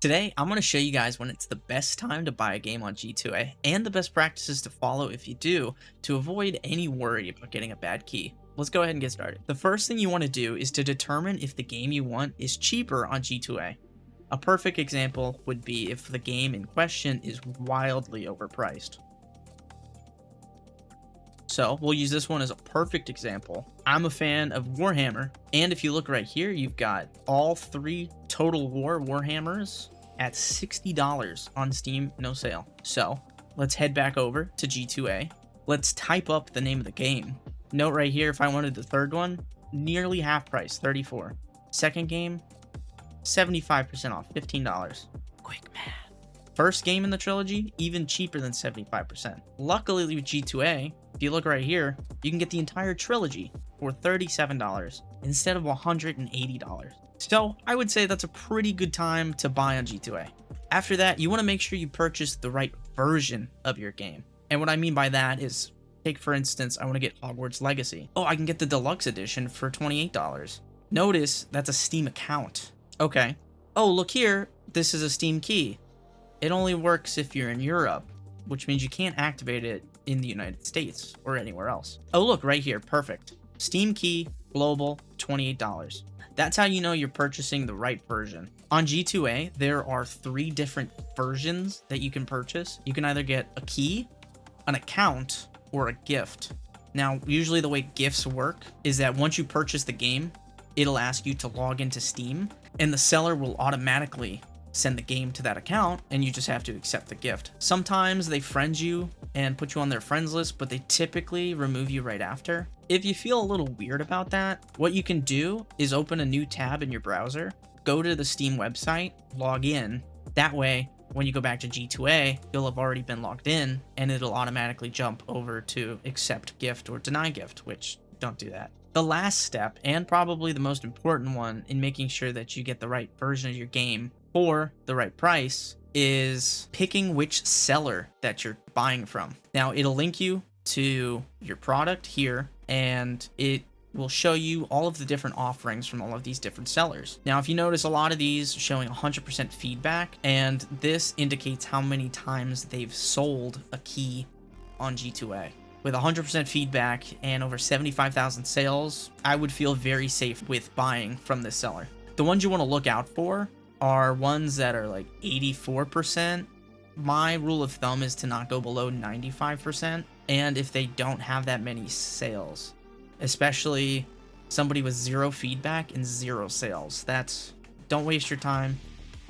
Today, I'm going to show you guys when it's the best time to buy a game on G2A and the best practices to follow if you do to avoid any worry about getting a bad key. Let's go ahead and get started. The first thing you want to do is to determine if the game you want is cheaper on G2A. A perfect example would be if the game in question is wildly overpriced. So we'll use this one as a perfect example. I'm a fan of Warhammer, and if you look right here, you've got all 3 Total War Warhammers at $60 on Steam, no sale. So let's head back over to G2A. Let's type up the name of the game. Note right here, if I wanted the third one, nearly half price, $34. Second game, 75% off, $15. Quick math. First game in the trilogy, even cheaper than 75%. Luckily with G2A, if you look right here, you can get the entire trilogy for $37 instead of $180. So I would say that's a pretty good time to buy on G2A. After that, you want to make sure you purchase the right version of your game. And what I mean by that is, take for instance, I want to get Hogwarts Legacy. Oh, I can get the deluxe edition for $28. Notice that's a Steam account. Okay. Oh, look here, this is a Steam key. It only works if you're in Europe, which means you can't activate it in the United States or anywhere else. Oh, look right here. Perfect. Steam key, global, $28. That's how you know you're purchasing the right version. On G2A, there are 3 different versions that you can purchase. You can either get a key, an account, or a gift. Now, usually the way gifts work is that once you purchase the game, it'll ask you to log into Steam, and the seller will automatically send the game to that account, and you just have to accept the gift. Sometimes they friend you and put you on their friends list, but they typically remove you right after. If you feel a little weird about that, what you can do is open a new tab in your browser, go to the Steam website, log in. That way, when you go back to G2A, you'll have already been logged in, and it'll automatically jump over to accept gift or deny gift, which don't do that. The last step, and probably the most important one in making sure that you get the right version of your game for the right price, is picking which seller that you're buying from. Now, it'll link you to your product here, and it will show you all of the different offerings from all of these different sellers. Now, if you notice, a lot of these showing 100% feedback, and this indicates how many times they've sold a key on G2A. With 100% feedback and over 75,000 sales, I would feel very safe with buying from this seller. The ones you want to look out for are ones that are like 84%. My rule of thumb is to not go below 95%. And if they don't have that many sales, especially somebody with 0 feedback and 0 sales, don't waste your time.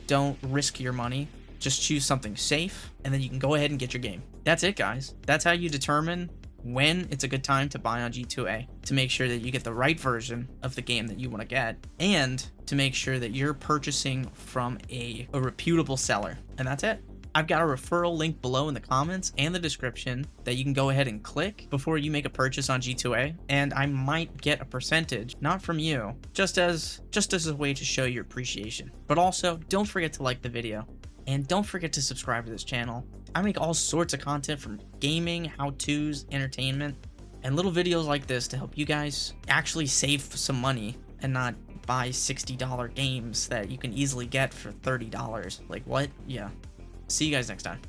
Don't risk your money. Just choose something safe, and then you can go ahead and get your game. That's it, guys. That's how you determine when it's a good time to buy on G2A, to make sure that you get the right version of the game that you want to get, and to make sure that you're purchasing from a reputable seller. And that's it. I've got a referral link below in the comments and the description that you can go ahead and click before you make a purchase on G2A, and I might get a percentage, not from you, just as a way to show your appreciation. But also, don't forget to like the video. And don't forget to subscribe to this channel. I make all sorts of content from gaming, how-tos, entertainment, and little videos like this to help you guys actually save some money and not buy $60 games that you can easily get for $30. Like, what? Yeah. See you guys next time.